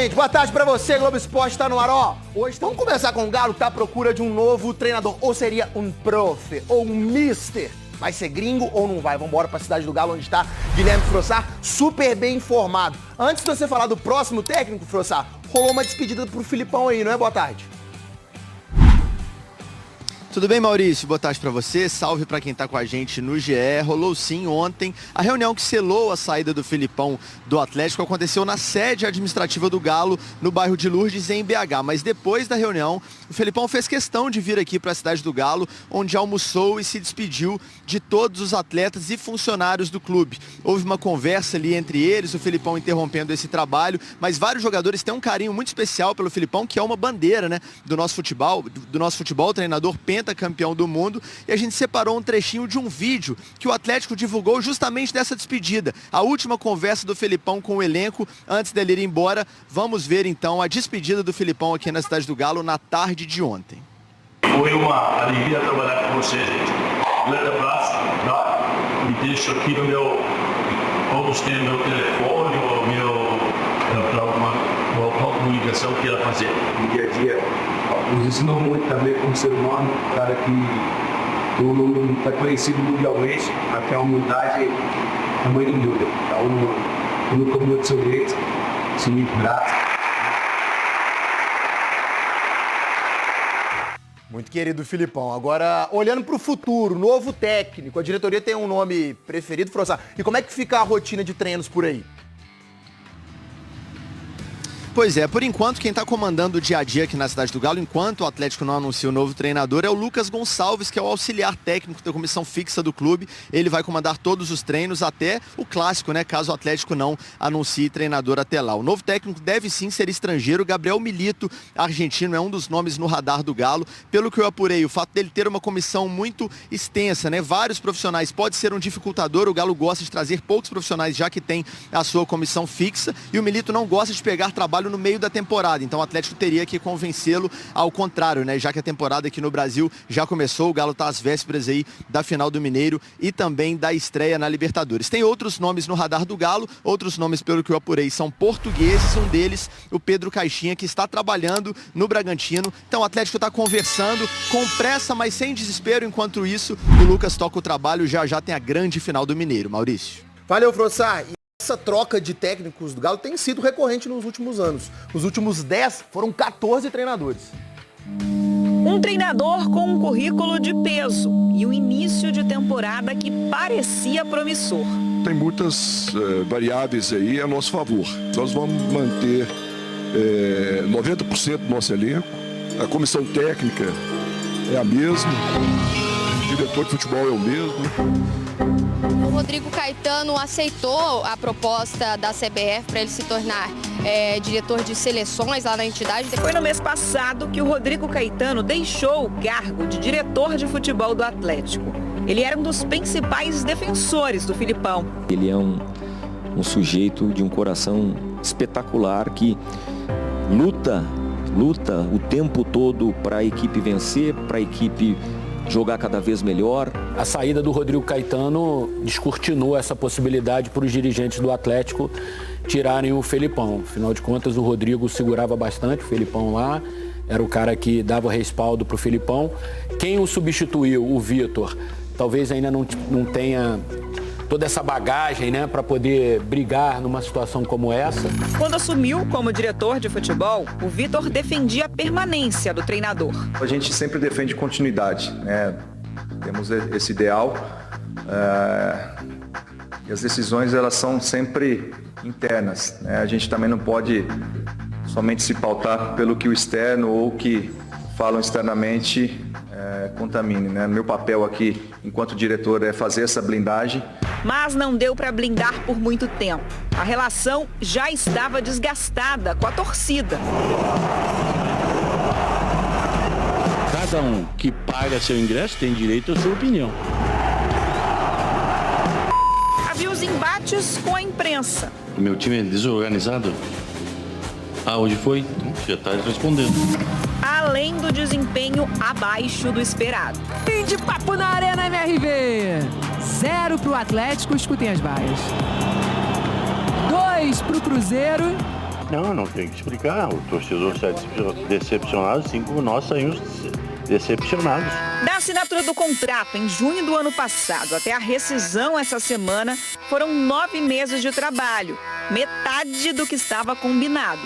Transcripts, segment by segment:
Gente, boa tarde pra você, Globo Esporte tá no ar, ó. Hoje vamos começar com o Galo que tá à procura de um novo treinador. Ou seria um prof, ou um mister. Vai ser gringo ou não vai? Vambora pra cidade do Galo, onde tá Guilherme Frossar, super bem informado. Antes de você falar do próximo técnico, Frossar, rolou uma despedida pro Filipão aí, não é? Boa tarde. Tudo bem, Maurício? Boa tarde pra você. Salve pra quem tá com a gente no GE. Rolou sim ontem. A reunião que selou a saída do Filipão do Atlético aconteceu na sede administrativa do Galo, no bairro de Lourdes, em BH. Mas depois da reunião, o Filipão fez questão de vir aqui pra cidade do Galo, onde almoçou e se despediu de todos os atletas e funcionários do clube. Houve uma conversa ali entre eles, o Filipão interrompendo esse trabalho, mas vários jogadores têm um carinho muito especial pelo Filipão, que é uma bandeira, né, do nosso futebol, treinador campeão do mundo, e a gente separou um trechinho de um vídeo que o Atlético divulgou justamente dessa despedida, a última conversa do Filipão com o elenco antes dele ir embora. Vamos ver então a despedida do Filipão aqui na cidade do Galo na tarde de ontem. Foi uma alegria trabalhar com você, gente. Um grande abraço, tá? E deixo aqui no meu, todos têm meu telefone, ou meu, para alguma comunicação que ela fazer no dia a dia. Nos ensinou muito também como ser humano, cara que não está conhecido mundialmente, até a humildade é muito humilde. Então, no caminho do seu jeito, se me grato. Muito querido Filipão. Agora, olhando pro futuro, novo técnico, a diretoria tem um nome preferido, Frossar. E como é que fica a rotina de treinos por aí? Pois é, por enquanto quem está comandando o dia a dia aqui na cidade do Galo, enquanto o Atlético não anuncia o novo treinador, é o Lucas Gonçalves, que é o auxiliar técnico da comissão fixa do clube. Ele vai comandar todos os treinos, até o clássico, né, caso o Atlético não anuncie treinador até lá. O novo técnico deve sim ser estrangeiro. Gabriel Milito, argentino, é um dos nomes no radar do Galo. Pelo que eu apurei, o fato dele ter uma comissão muito extensa, né, vários profissionais, pode ser um dificultador. O Galo gosta de trazer poucos profissionais, já que tem a sua comissão fixa, e o Milito não gosta de pegar trabalho no meio da temporada, então o Atlético teria que convencê-lo ao contrário, né? Já que a temporada aqui no Brasil já começou, o Galo tá às vésperas aí da final do Mineiro e também da estreia na Libertadores. Tem outros nomes no radar do Galo, outros nomes, pelo que eu apurei, são portugueses, um deles, o Pedro Caixinha, que está trabalhando no Bragantino. Então o Atlético está conversando com pressa, mas sem desespero. Enquanto isso, o Lucas toca o trabalho, já tem a grande final do Mineiro. Maurício. Valeu, Frossar. Essa troca de técnicos do Galo tem sido recorrente nos últimos anos. Nos últimos 10, foram 14 treinadores. Um treinador com um currículo de peso e um início de temporada que parecia promissor. Tem muitas variáveis aí a nosso favor. Nós vamos manter 90% do nosso elenco. A comissão técnica é a mesma. O diretor de futebol é o mesmo. O Rodrigo Caetano aceitou a proposta da CBF para ele se tornar diretor de seleções lá na entidade. Foi no mês passado que o Rodrigo Caetano deixou o cargo de diretor de futebol do Atlético. Ele era um dos principais defensores do Filipão. Ele é um sujeito de um coração espetacular que luta o tempo todo para a equipe vencer, para a equipe jogar cada vez melhor. A saída do Rodrigo Caetano descortinou essa possibilidade para os dirigentes do Atlético tirarem o Felipão. Afinal de contas, o Rodrigo segurava bastante o Felipão lá, era o cara que dava o respaldo para o Felipão. Quem o substituiu, o Vitor, talvez ainda não tenha toda essa bagagem, né, para poder brigar numa situação como essa. Quando assumiu como diretor de futebol, o Vitor defendia a permanência do treinador. A gente sempre defende continuidade, né? Temos esse ideal e as decisões elas são sempre internas, né? A gente também não pode somente se pautar pelo que o externo ou o que falam externamente contamine, né? Meu papel aqui, enquanto diretor, é fazer essa blindagem. Mas não deu para blindar por muito tempo. A relação já estava desgastada com a torcida. Cada um que paga seu ingresso tem direito à sua opinião. Havia os embates com a imprensa. O meu time é desorganizado? Hoje foi? Já está respondendo. Além do desempenho abaixo do esperado. Fim de papo na Arena MRV. 0 pro Atlético, escutem as vaias. 2 pro Cruzeiro Não tem que explicar. O torcedor sai decepcionado, assim como nós saímos decepcionados. Da assinatura do contrato em junho do ano passado até a rescisão essa semana, foram 9 meses de trabalho, metade do que estava combinado.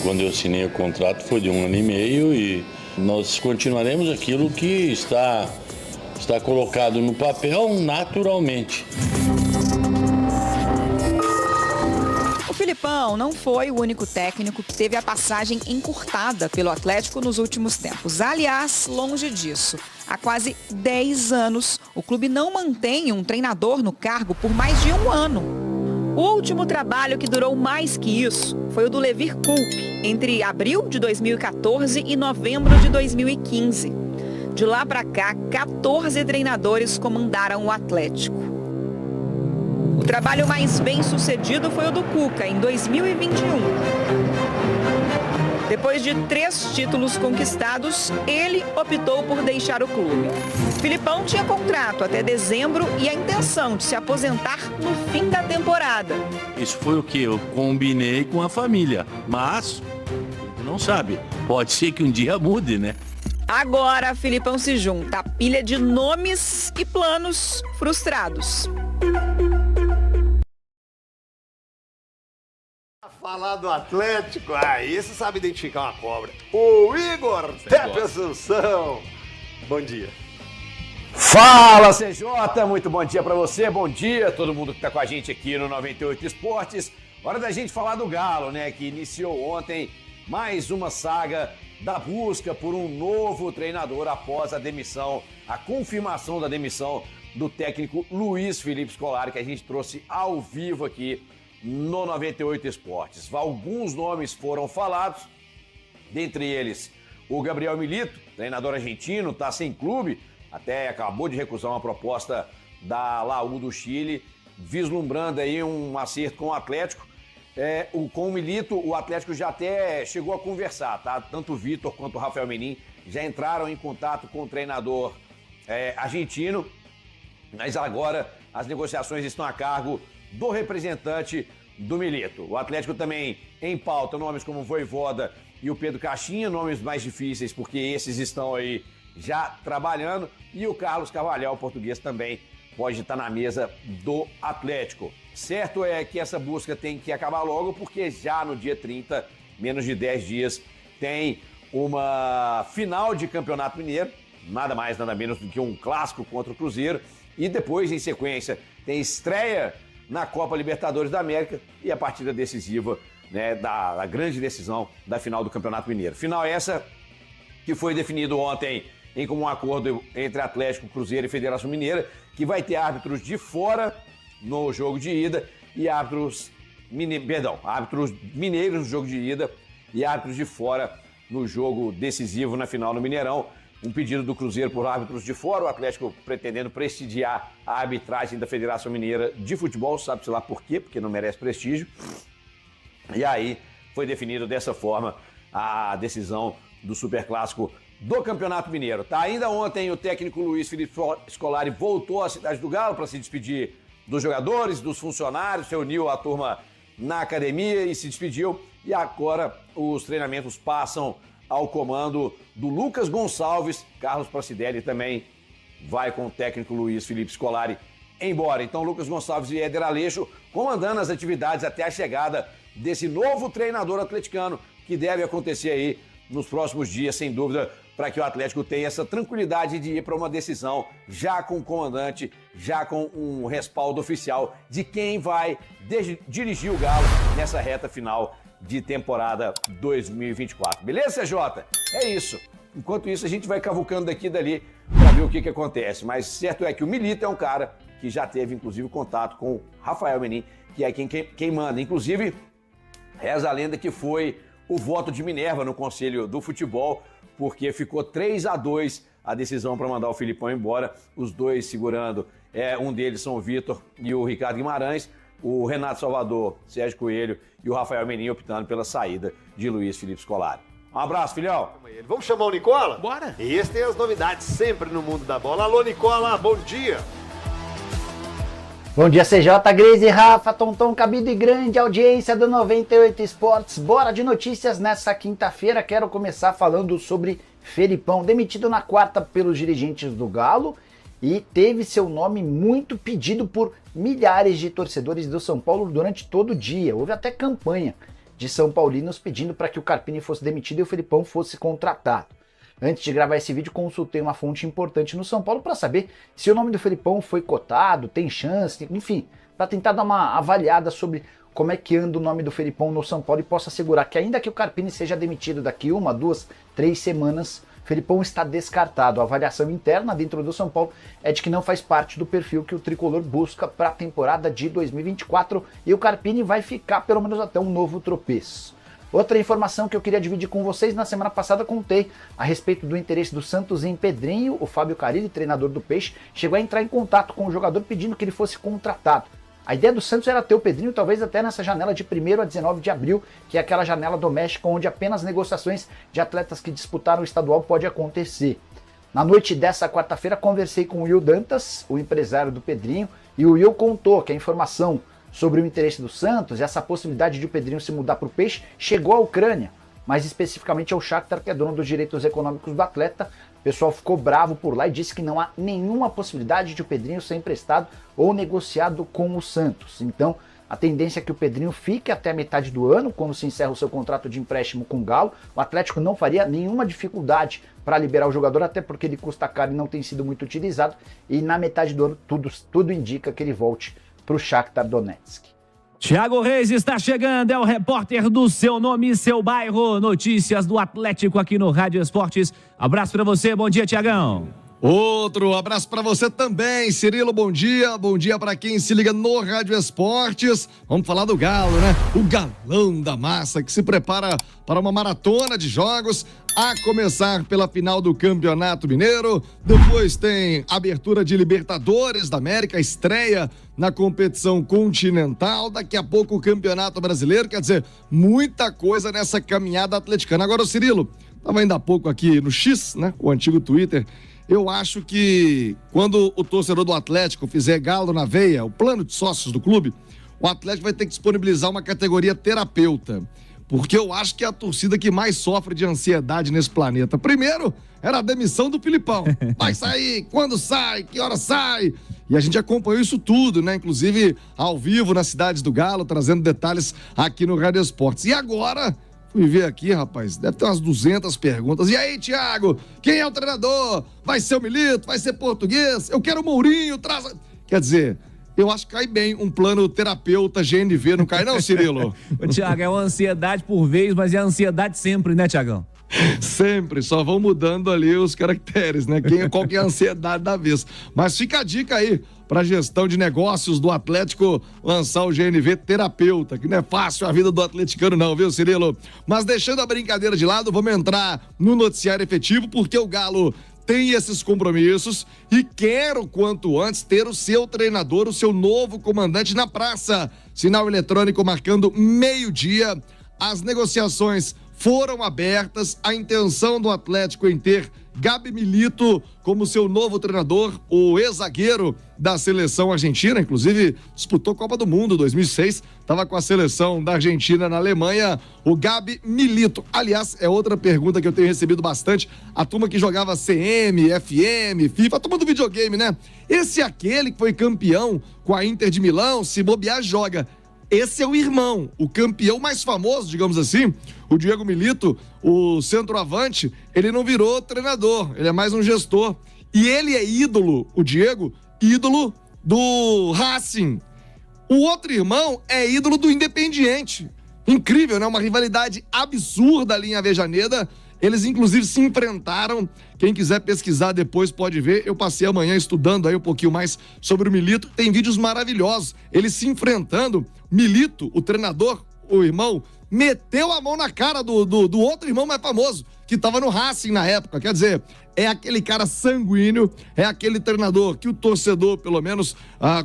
Quando eu assinei o contrato foi de 1 ano e meio e nós continuaremos aquilo que está colocado no papel naturalmente. O Filipão não foi o único técnico que teve a passagem encurtada pelo Atlético nos últimos tempos. Aliás, longe disso. Há quase 10 anos, o clube não mantém um treinador no cargo por mais de 1 ano. O último trabalho que durou mais que isso foi o do Levir Coupe, entre abril de 2014 e novembro de 2015. De lá para cá, 14 treinadores comandaram o Atlético. O trabalho mais bem sucedido foi o do Cuca, em 2021. Depois de 3 títulos conquistados, ele optou por deixar o clube. Filipão tinha contrato até dezembro e a intenção de se aposentar no fim da temporada. Isso foi o que eu combinei com a família, mas não sabe, pode ser que um dia mude, né? Agora, Filipão se junta à pilha de nomes e planos frustrados. Falar do Atlético, esse sabe identificar uma cobra. O Igor Pepe Assunção. Bom dia. Fala, CJ, muito bom dia pra você, bom dia a todo mundo que tá com a gente aqui no 98 Esportes. Hora da gente falar do Galo, né, que iniciou ontem mais uma saga da busca por um novo treinador após a confirmação da demissão do técnico Luiz Felipe Scolari, que a gente trouxe ao vivo aqui no 98 Esportes. Alguns nomes foram falados, dentre eles o Gabriel Milito, treinador argentino, está sem clube, até acabou de recusar uma proposta da Laú do Chile, vislumbrando aí um acerto com o Atlético. Com o Milito, o Atlético já até chegou a conversar, tá? Tanto o Vitor quanto o Rafael Menin já entraram em contato com o treinador argentino, mas agora as negociações estão a cargo do representante do Milito. O Atlético também em pauta nomes como o Voivoda e o Pedro Caixinha, nomes mais difíceis porque esses estão aí já trabalhando, e o Carlos Carvalhal, o português, também pode estar na mesa do Atlético. Certo é que essa busca tem que acabar logo, porque já no dia 30, menos de 10 dias, tem uma final de Campeonato Mineiro, nada mais, nada menos do que um clássico contra o Cruzeiro, e depois, em sequência, tem estreia na Copa Libertadores da América e a partida decisiva, né, da grande decisão da final do Campeonato Mineiro. Final essa que foi definido ontem em comum acordo entre Atlético, Cruzeiro e Federação Mineira, que vai ter árbitros de fora no jogo de ida e árbitros mineiros no jogo de ida e árbitros de fora no jogo decisivo na final no Mineirão. Um pedido do Cruzeiro por árbitros de fora, o Atlético pretendendo prestigiar a arbitragem da Federação Mineira de Futebol, sabe-se lá por quê, porque não merece prestígio. E aí foi definido dessa forma a decisão do Superclássico do Campeonato Mineiro. Tá? Ainda ontem o técnico Luiz Felipe Scolari voltou à cidade do Galo para se despedir dos jogadores, dos funcionários, reuniu a turma na academia e se despediu. E agora os treinamentos passam ao comando do Lucas Gonçalves. Carlos Pracidelli também vai com o técnico Luiz Felipe Scolari embora. Então Lucas Gonçalves e Éder Aleixo comandando as atividades até a chegada desse novo treinador atleticano, que deve acontecer aí nos próximos dias, sem dúvida, para que o Atlético tenha essa tranquilidade de ir para uma decisão já com o comandante, já com um respaldo oficial de quem vai dirigir o Galo nessa reta final de temporada 2024. Beleza, CJ? É isso. Enquanto isso, a gente vai cavucando daqui e dali para ver o que acontece. Mas certo é que o Milito é um cara que já teve, inclusive, contato com o Rafael Menin, que é quem manda. Inclusive, reza a lenda que foi o voto de Minerva no Conselho do Futebol, porque ficou 3-2 a decisão para mandar o Filipão embora, os dois segurando. Um deles são o Vitor e o Ricardo Guimarães, o Renato Salvador, Sérgio Coelho e o Rafael Menin optando pela saída de Luiz Felipe Scolari. Um abraço, filhão. Vamos chamar o Nicola? Bora. Esse tem as novidades sempre no mundo da bola. Alô, Nicola, bom dia. Bom dia, CJ, Grazi, Rafa, Tonton, Cabido e grande audiência do 98 Esportes. Bora de notícias nessa quinta-feira. Quero começar falando sobre Felipão, demitido na quarta pelos dirigentes do Galo e teve seu nome muito pedido por milhares de torcedores do São Paulo durante todo o dia. Houve até campanha de São Paulinos pedindo para que o Carpini fosse demitido e o Felipão fosse contratado. Antes de gravar esse vídeo, consultei uma fonte importante no São Paulo para saber se o nome do Felipão foi cotado, tem chance, enfim, para tentar dar uma avaliada sobre como é que anda o nome do Felipão no São Paulo e posso assegurar que ainda que o Carpini seja demitido daqui 1, 2, 3 semanas, Felipão está descartado. A avaliação interna dentro do São Paulo é de que não faz parte do perfil que o tricolor busca para a temporada de 2024 e o Carpini vai ficar pelo menos até um novo tropeço. Outra informação que eu queria dividir com vocês, na semana passada contei a respeito do interesse do Santos em Pedrinho. O Fábio Carille, treinador do Peixe, chegou a entrar em contato com o jogador pedindo que ele fosse contratado. A ideia do Santos era ter o Pedrinho talvez até nessa janela de 1º a 19 de abril, que é aquela janela doméstica onde apenas negociações de atletas que disputaram o estadual pode acontecer. Na noite dessa quarta-feira conversei com o Will Dantas, o empresário do Pedrinho, e o Will contou que a informação sobre o interesse do Santos e essa possibilidade de o Pedrinho se mudar para o Peixe chegou à Ucrânia, mais especificamente ao Shakhtar, que é dono dos direitos econômicos do atleta. O pessoal ficou bravo por lá e disse que não há nenhuma possibilidade de o Pedrinho ser emprestado ou negociado com o Santos. Então, a tendência é que o Pedrinho fique até a metade do ano, quando se encerra o seu contrato de empréstimo com o Galo. O Atlético não faria nenhuma dificuldade para liberar o jogador, até porque ele custa caro e não tem sido muito utilizado. E na metade do ano tudo indica que ele volte para o Shakhtar Donetsk. Thiago Reis está chegando, é o repórter do Seu Nome, Seu Bairro. Notícias do Atlético aqui no Rádio Esportes. Abraço para você, bom dia, Thiagão. Outro abraço para você também, Cirilo, bom dia para quem se liga no Rádio Esportes. Vamos falar do Galo, né? O galão da massa que se prepara para uma maratona de jogos, a começar pela final do Campeonato Mineiro, depois tem abertura de Libertadores da América, estreia na competição continental, daqui a pouco o Campeonato Brasileiro, quer dizer, muita coisa nessa caminhada atleticana. Agora, o Cirilo, estava ainda há pouco aqui no X, né, o antigo Twitter. Eu acho que quando o torcedor do Atlético fizer Galo na veia, o plano de sócios do clube, o Atlético vai ter que disponibilizar uma categoria terapeuta, porque eu acho que é a torcida que mais sofre de ansiedade nesse planeta. Primeiro, era a demissão do Filipão. Vai sair? Quando sai? Que hora sai? E a gente acompanhou isso tudo, né? Inclusive ao vivo nas cidades do Galo, trazendo detalhes aqui no Rádio Esportes. E agora... fui ver aqui, rapaz, deve ter umas 200 perguntas. E aí, Thiago, quem é o treinador? Vai ser o Milito? Vai ser português? Eu quero o Mourinho, traz... Quer dizer, eu acho que cai bem um plano terapeuta GNV, não cai não, Cirilo? Ô, Thiago, é uma ansiedade por vez, mas é a ansiedade sempre, né, Thiagão? Sempre, só vão mudando ali os caracteres, né? Qual que é a ansiedade da vez. Mas fica a dica aí para a gestão de negócios do Atlético lançar o GNV terapeuta, que não é fácil a vida do atleticano não, viu, Cirilo? Mas deixando a brincadeira de lado, vamos entrar no noticiário efetivo, porque o Galo tem esses compromissos e quer o quanto antes ter o seu treinador, o seu novo comandante na praça. Sinal eletrônico marcando meio-dia. As negociações foram abertas, a intenção do Atlético em ter Gabi Milito como seu novo treinador, o ex-zagueiro da seleção argentina, inclusive disputou Copa do Mundo 2006, estava com a seleção da Argentina na Alemanha, o Gabi Milito. Aliás, é outra pergunta que eu tenho recebido bastante, a turma que jogava CM, FM, FIFA, a turma do videogame, né? Esse é aquele que foi campeão com a Inter de Milão, se bobear, joga. Esse é o irmão, o campeão mais famoso, digamos assim, o Diego Milito, o centroavante, ele não virou treinador, ele é mais um gestor. E ele é ídolo, o Diego, ídolo do Racing. O outro irmão é ídolo do Independiente. Incrível, né? Uma rivalidade absurda ali em Avejaneda. Eles, inclusive, se enfrentaram. Quem quiser pesquisar depois pode ver. Eu passei amanhã estudando aí um pouquinho mais sobre o Milito. Tem vídeos maravilhosos. Eles se enfrentando. Milito, o treinador, o irmão, meteu a mão na cara do outro irmão mais famoso, que estava no Racing na época. Quer dizer, é aquele cara sanguíneo, é aquele treinador que o torcedor, pelo menos,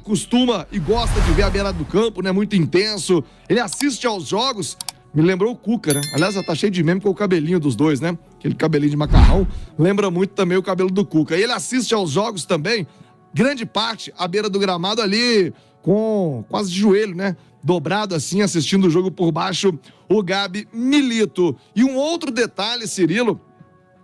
costuma e gosta de ver à beira do campo, né? Muito intenso. Ele assiste aos jogos. Me lembrou o Cuca, né? Aliás, tá cheio de meme com o cabelinho dos dois, né? Aquele cabelinho de macarrão. Lembra muito também o cabelo do Cuca. E ele assiste aos jogos também, grande parte, à beira do gramado ali, com quase de joelho, né? Dobrado assim, assistindo o jogo por baixo, o Gabi Milito. E um outro detalhe, Cirilo,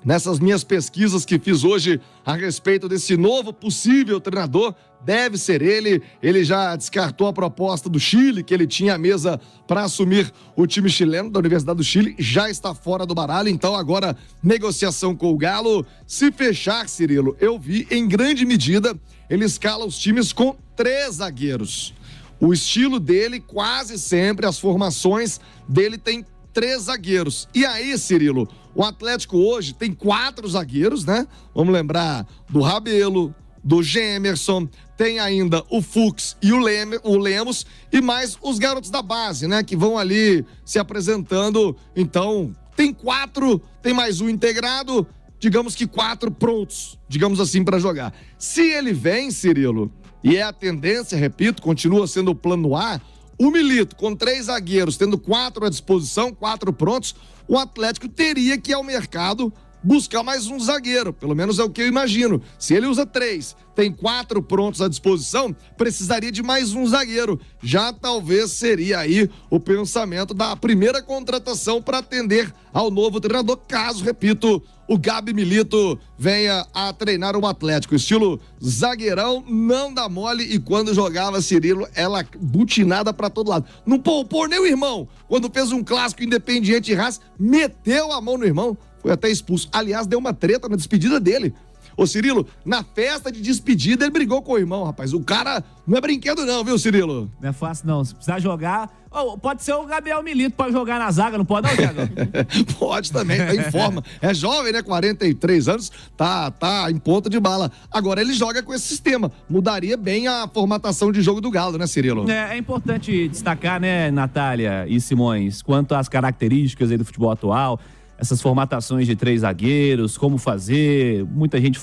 nessas minhas pesquisas que fiz hoje a respeito desse novo possível treinador, deve ser ele. Ele já descartou a proposta do Chile, que ele tinha à mesa para assumir o time chileno da Universidade do Chile, já está fora do baralho, então agora negociação com o Galo. Se fechar, Cirilo, eu vi em grande medida, ele escala os times com 3 zagueiros. O estilo dele, quase sempre, as formações dele tem 3 zagueiros. E aí, Cirilo, o Atlético hoje tem 4 zagueiros, né? Vamos lembrar do Rabelo, do Gemerson, tem ainda o Fux e o Lemos, e mais os garotos da base, né? Que vão ali se apresentando. Então, tem 4, tem mais um integrado, digamos que 4 prontos, digamos assim, para jogar. Se ele vem, Cirilo, e é a tendência, repito, continua sendo o plano A, o Milito, com 3 zagueiros, tendo 4 à disposição, 4 prontos, o Atlético teria que ir ao mercado buscar mais um zagueiro, pelo menos é o que eu imagino. Se ele usa 3, tem 4 prontos à disposição, precisaria de mais um zagueiro. Já talvez seria aí o pensamento da primeira contratação para atender ao novo treinador, caso, repito, o Gabi Milito venha a treinar o Atlético. Estilo zagueirão, não dá mole, e quando jogava, Cirilo, ela butinada pra todo lado. Não poupou nem o irmão. Quando fez um clássico Independiente e Racing, meteu a mão no irmão, foi até expulso. Aliás, deu uma treta na despedida dele. Ô, Cirilo, na festa de despedida, ele brigou com o irmão, rapaz. O cara não é brinquedo não, viu, Cirilo? Não é fácil não. Se precisar jogar... Oh, pode ser o Gabriel Milito pra jogar na zaga, não pode não, Thiago? Pode também, tá em forma. É jovem, né? 43 anos, tá em ponta de bala. Agora ele joga com esse sistema. Mudaria bem a formatação de jogo do Galo, né, Cirilo? É importante destacar, né, Natália e Simões, quanto às características aí do futebol atual, essas formatações de 3 zagueiros, como fazer. Muita gente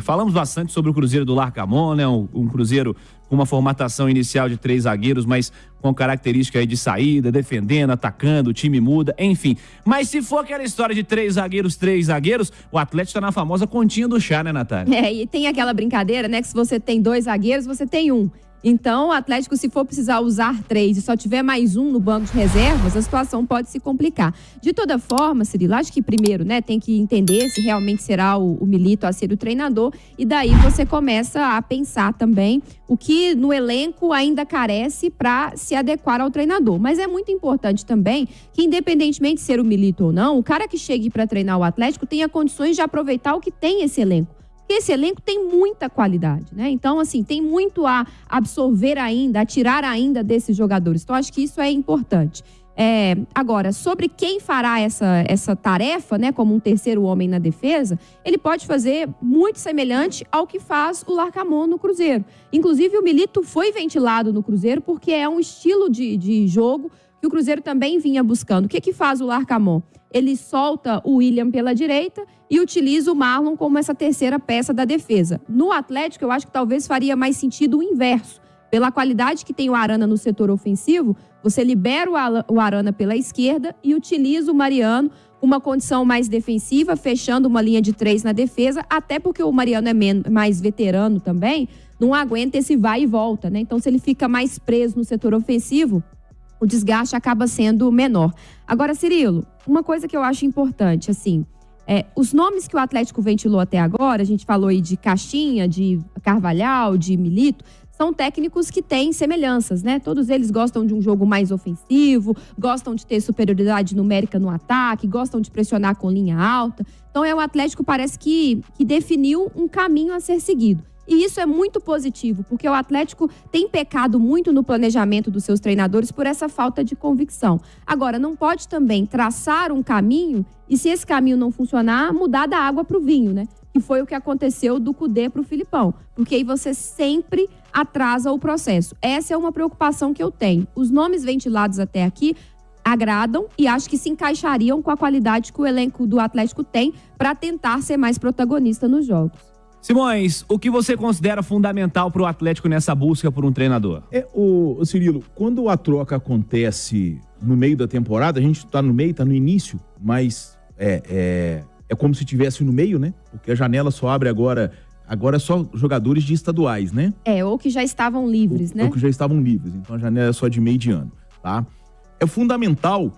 falamos bastante sobre o Cruzeiro do Larcamón, né? Um Cruzeiro com uma formatação inicial de 3 zagueiros, mas com característica aí de saída, defendendo, atacando, o time muda, enfim. Mas se for aquela história de 3 zagueiros, o Atlético tá na famosa continha do chá, né, Natália? E tem aquela brincadeira, né, que se você tem 2 zagueiros, você tem 1. Então, o Atlético, se for precisar usar 3 e só tiver mais 1 no banco de reservas, a situação pode se complicar. De toda forma, Cirilo, acho que primeiro, né, tem que entender se realmente será o Milito a ser o treinador, e daí você começa a pensar também o que no elenco ainda carece para se adequar ao treinador. Mas é muito importante também que, independentemente de ser o Milito ou não, o cara que chegue para treinar o Atlético tenha condições de aproveitar o que tem esse elenco. Porque esse elenco tem muita qualidade, né? Então, assim, tem muito a absorver ainda, a tirar ainda desses jogadores. Então, acho que isso é importante. Agora, sobre quem fará essa tarefa, né, como um terceiro homem na defesa, ele pode fazer muito semelhante ao que faz o Larcamón no Cruzeiro. Inclusive, o Milito foi ventilado no Cruzeiro porque é um estilo de jogo que o Cruzeiro também vinha buscando. O que faz o Larcamón? Ele solta o William pela direita e utiliza o Marlon como essa terceira peça da defesa. No Atlético, eu acho que talvez faria mais sentido o inverso. Pela qualidade que tem o Arana no setor ofensivo, você libera o Arana pela esquerda e utiliza o Mariano com uma condição mais defensiva, fechando uma linha de 3 na defesa, até porque o Mariano é mais veterano também, não aguenta esse vai e volta, né? Então, se ele fica mais preso no setor ofensivo, o desgaste acaba sendo menor. Agora, Cirilo, uma coisa que eu acho importante, assim, os nomes que o Atlético ventilou até agora, a gente falou aí de Caixinha, de Carvalhal, de Milito, são técnicos que têm semelhanças, né? Todos eles gostam de um jogo mais ofensivo, gostam de ter superioridade numérica no ataque, gostam de pressionar com linha alta. Então, o Atlético parece que definiu um caminho a ser seguido. E isso é muito positivo, porque o Atlético tem pecado muito no planejamento dos seus treinadores por essa falta de convicção. Agora, não pode também traçar um caminho e, se esse caminho não funcionar, mudar da água para o vinho, né? Que foi o que aconteceu do Cudê para o Filipão. Porque aí você sempre atrasa o processo. Essa é uma preocupação que eu tenho. Os nomes ventilados até aqui agradam e acho que se encaixariam com a qualidade que o elenco do Atlético tem para tentar ser mais protagonista nos jogos. Simões, o que você considera fundamental para o Atlético nessa busca por um treinador? O Cirilo, quando a troca acontece no meio da temporada, a gente está no meio, está no início, mas é como se estivesse no meio, né? Porque a janela só abre agora agora é só jogadores de estaduais, né? Ou que já estavam livres, né? Ou que já estavam livres, então a janela é só de meio de ano, tá? É fundamental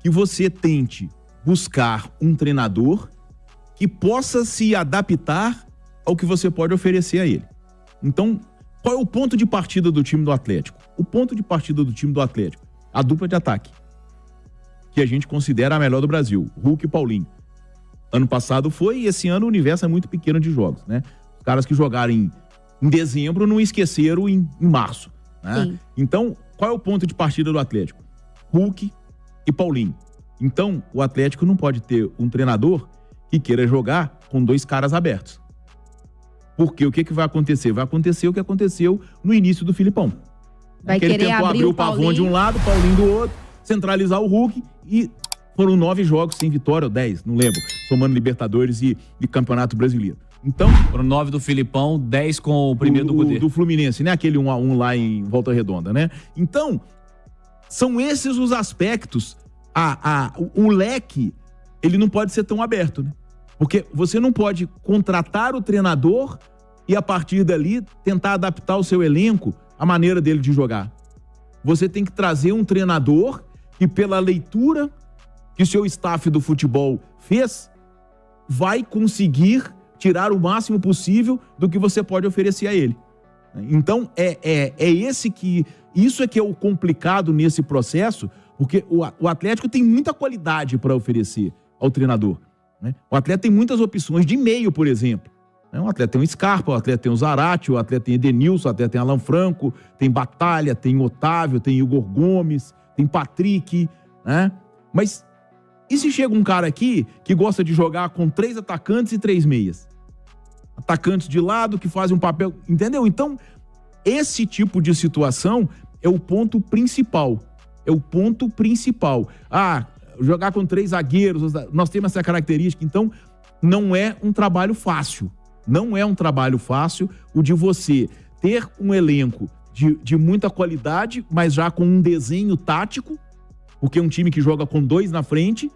que você tente buscar um treinador que possa se adaptar ao que você pode oferecer a ele. Então, qual é o ponto de partida do time do Atlético? O ponto de partida do time do Atlético, a dupla de ataque, que a gente considera a melhor do Brasil, Hulk e Paulinho. Ano passado foi, e esse ano o universo é muito pequeno de jogos, né? Os caras que jogaram em dezembro não esqueceram em março, né? Então, qual é o ponto de partida do Atlético? Hulk e Paulinho. Então, o Atlético não pode ter um treinador que queira jogar com 2 caras abertos. Porque o que vai acontecer? Vai acontecer o que aconteceu no início do Filipão. Vai que ele querer tentou abrir o Pavão de um lado, o Paulinho do outro, centralizar o Hulk e foram 9 jogos sem vitória, ou 10, não lembro, somando Libertadores e Campeonato Brasileiro. Então, foram 9 do Filipão, 10 com o primeiro do Cudê. Do Fluminense, né? Aquele 1-1 lá em Volta Redonda, né? Então, são esses os aspectos. O leque, ele não pode ser tão aberto, né? Porque você não pode contratar o treinador e, a partir dali, tentar adaptar o seu elenco à maneira dele de jogar. Você tem que trazer um treinador que, pela leitura que o seu staff do futebol fez, vai conseguir tirar o máximo possível do que você pode oferecer a ele. Então, isso é que é o complicado nesse processo, porque o Atlético tem muita qualidade para oferecer ao treinador, né? O Atlético tem muitas opções de meio, por exemplo. O Atlético tem o Scarpa, o Atlético tem o Zarate, o Atlético tem Edenilson, o Atlético tem Alan Franco, tem Batalha, tem Otávio, tem Igor Gomes, tem Patrick, né? Mas e se chega um cara aqui que gosta de jogar com 3 atacantes e 3 meias? Atacantes de lado que fazem um papel, entendeu? Então, esse tipo de situação é o ponto principal. É o ponto principal. Jogar com 3 zagueiros, nós temos essa característica. Então, não é um trabalho fácil. Não é um trabalho fácil o de você ter um elenco de muita qualidade, mas já com um desenho tático, porque é um time que joga com 2 na frente,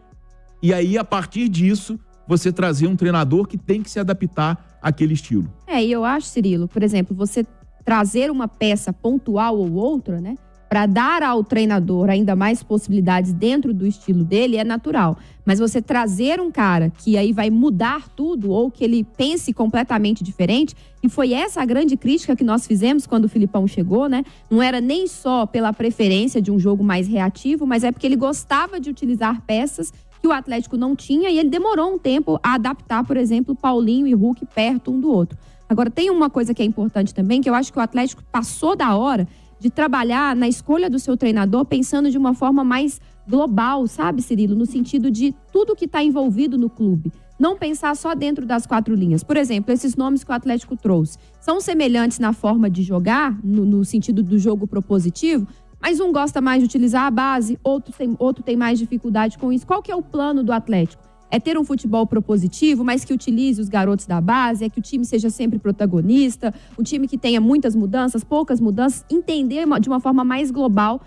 e aí, a partir disso, você trazer um treinador que tem que se adaptar àquele estilo. E eu acho, Cirilo, por exemplo, você trazer uma peça pontual ou outra, né, para dar ao treinador ainda mais possibilidades dentro do estilo dele é natural. Mas você trazer um cara que aí vai mudar tudo ou que ele pense completamente diferente, e foi essa a grande crítica que nós fizemos quando o Filipão chegou, né? Não era nem só pela preferência de um jogo mais reativo, mas é porque ele gostava de utilizar peças que o Atlético não tinha e ele demorou um tempo a adaptar, por exemplo, Paulinho e Hulk perto um do outro. Agora, tem uma coisa que é importante também, que eu acho que o Atlético passou da hora de trabalhar na escolha do seu treinador pensando de uma forma mais global, sabe, Cirilo? No sentido de tudo que está envolvido no clube. Não pensar só dentro das 4 linhas. Por exemplo, esses nomes que o Atlético trouxe são semelhantes na forma de jogar, no sentido do jogo propositivo, mas um gosta mais de utilizar a base, outro tem mais dificuldade com isso. Qual que é o plano do Atlético? É ter um futebol propositivo, mas que utilize os garotos da base, é que o time seja sempre protagonista, um time que tenha muitas mudanças, poucas mudanças, entender de uma forma mais global,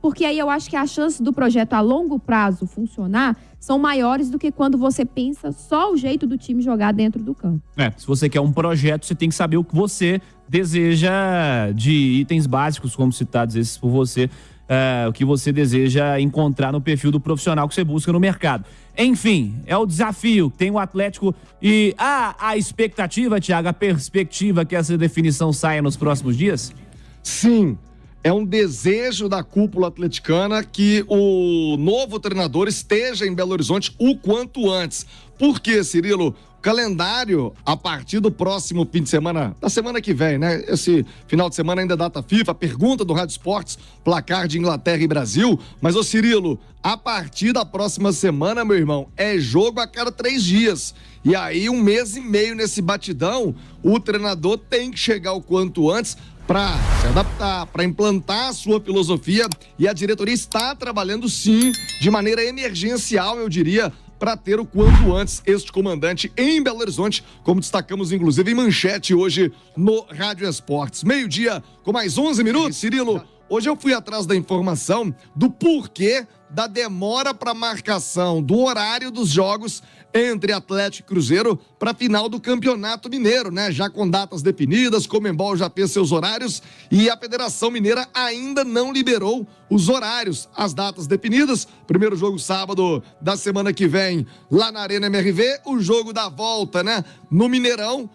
porque aí eu acho que as chances do projeto a longo prazo funcionar são maiores do que quando você pensa só o jeito do time jogar dentro do campo. Se você quer um projeto, você tem que saber o que você deseja de itens básicos, como citados esses por você, o que você deseja encontrar no perfil do profissional que você busca no mercado. Enfim, é o desafio. Tem o Atlético e a expectativa, Thiago, a perspectiva que essa definição saia nos próximos dias? Sim, é um desejo da cúpula atleticana que o novo treinador esteja em Belo Horizonte o quanto antes. Por quê, Cirilo? O calendário, a partir do próximo fim de semana, da semana que vem, né? Esse final de semana ainda é data FIFA, pergunta do Rádio Esportes, placar de Inglaterra e Brasil. Mas, ô Cirilo, a partir da próxima semana, meu irmão, é jogo a cada 3 dias. E aí, 1 mês e meio nesse batidão, o treinador tem que chegar o quanto antes para se adaptar, para implantar a sua filosofia, e a diretoria está trabalhando sim, de maneira emergencial, eu diria, para ter o quanto antes este comandante em Belo Horizonte, como destacamos inclusive em manchete hoje no Rádio Esportes. 12:00 com mais 11 minutos, Cirilo. Hoje eu fui atrás da informação do porquê da demora para marcação do horário dos jogos entre Atlético e Cruzeiro para a final do Campeonato Mineiro, né? Já com datas definidas, Conmebol já fez seus horários e a Federação Mineira ainda não liberou os horários, as datas definidas. Primeiro jogo sábado da semana que vem lá na Arena MRV, o jogo da volta, né? No Mineirão,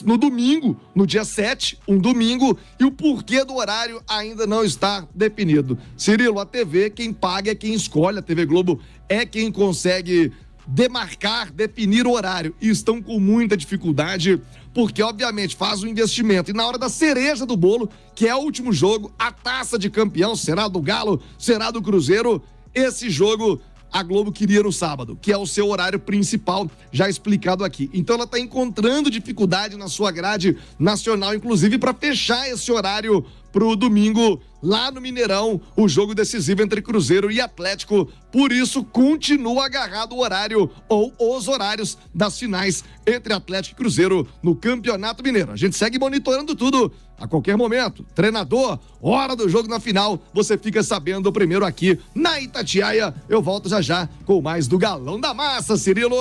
no domingo, no dia 7, um domingo, e o porquê do horário ainda não está definido. Cirilo, a TV, quem paga é quem escolhe, a TV Globo é quem consegue demarcar, definir o horário, e estão com muita dificuldade, porque obviamente faz um investimento, e na hora da cereja do bolo, que é o último jogo, a taça de campeão, será do Galo, será do Cruzeiro, esse jogo a Globo queria no sábado, que é o seu horário principal, já explicado aqui. Então ela está encontrando dificuldade na sua grade nacional, inclusive para fechar esse horário pro domingo lá no Mineirão, o jogo decisivo entre Cruzeiro e Atlético. Por isso, continua agarrado o horário ou os horários das finais entre Atlético e Cruzeiro no Campeonato Mineiro. A gente segue monitorando tudo a qualquer momento. Treinador, hora do jogo na final, você fica sabendo primeiro aqui na Itatiaia. Eu volto já já com mais do Galão da Massa, Cirilo.